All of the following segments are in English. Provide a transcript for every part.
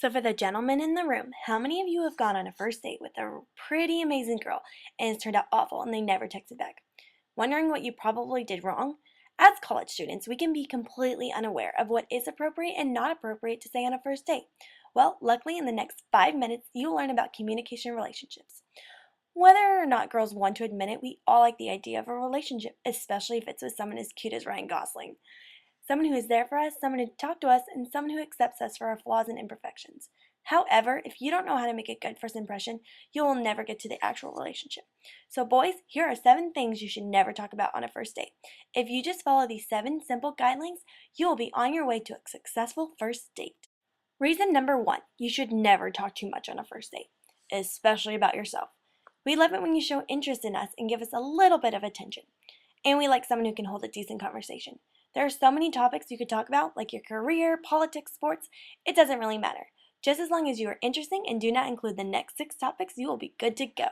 So, for the gentlemen in the room, how many of you have gone on a first date with a pretty amazing girl and it's turned out awful and they never texted back? Wondering what you probably did wrong? As college students, we can be completely unaware of what is appropriate and not appropriate to say on a first date. Well, luckily, in the next 5 minutes, you'll learn about communication relationships. Whether or not girls want to admit it, we all like the idea of a relationship, especially if it's with someone as cute as Ryan Gosling. Someone who is there for us, someone who talks to us, and someone who accepts us for our flaws and imperfections. However, if you don't know how to make a good first impression, you will never get to the actual relationship. So boys, here are 7 things you should never talk about on a first date. If you just follow these 7 simple guidelines, you will be on your way to a successful first date. Reason number 1, you should never talk too much on a first date, especially about yourself. We love it when you show interest in us and give us a little bit of attention. And we like someone who can hold a decent conversation. There are so many topics you could talk about, like your career, politics, sports. It doesn't really matter. Just as long as you are interesting and do not include the next 6 topics, you will be good to go.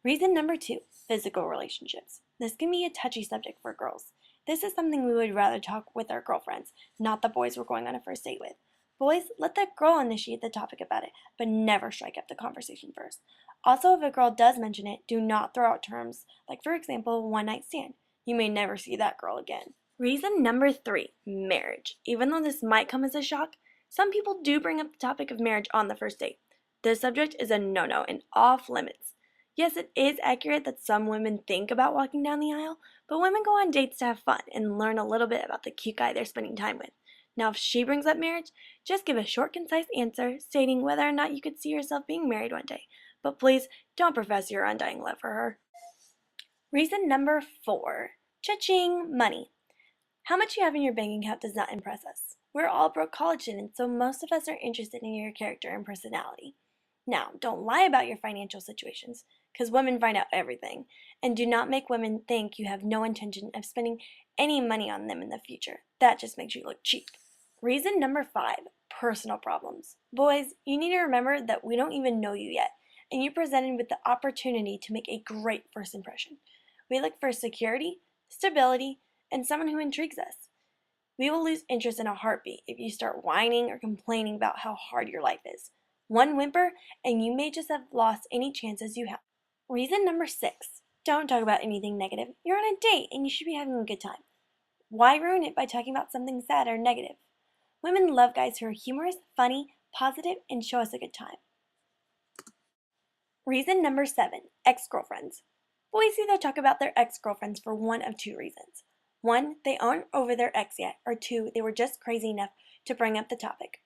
Reason number 2, physical relationships. This can be a touchy subject for girls. This is something we would rather talk with our girlfriends, not the boys we're going on a first date with. Boys, let the girl initiate the topic about it, but never strike up the conversation first. Also, if a girl does mention it, do not throw out terms like, for example, one night stand. You may never see that girl again. Reason number 3, marriage. Even though this might come as a shock, some people do bring up the topic of marriage on the first date. This subject is a no-no and off limits. Yes, it is accurate that some women think about walking down the aisle, but women go on dates to have fun and learn a little bit about the cute guy they're spending time with. Now, if she brings up marriage, just give a short, concise answer stating whether or not you could see yourself being married one day. But please, don't profess your undying love for her. Reason number 4, cha-ching, money. How much you have in your bank account does not impress us. We're all broke college students, so most of us are interested in your character and personality. Now, don't lie about your financial situations, because women find out everything, and do not make women think you have no intention of spending any money on them in the future. That just makes you look cheap. Reason number 5, personal problems. Boys, you need to remember that we don't even know you yet, and you're presented with the opportunity to make a great first impression. We look for security, stability, and someone who intrigues us. We will lose interest in a heartbeat if you start whining or complaining about how hard your life is. One whimper, and you may just have lost any chances you have. Reason number 6, don't talk about anything negative. You're on a date and you should be having a good time. Why ruin it by talking about something sad or negative? Women love guys who are humorous, funny, positive, and show us a good time. Reason number 7, ex-girlfriends. Boys either talk about their ex-girlfriends for one of 2 reasons. 1, they aren't over their ex yet, or 2, they were just crazy enough to bring up the topic.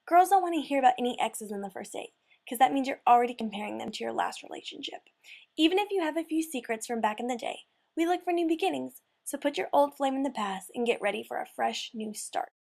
Girls don't want to hear about any exes on the first date, because that means you're already comparing them to your last relationship. Even if you have a few secrets from back in the day, we look for new beginnings, so put your old flame in the past and get ready for a fresh new start.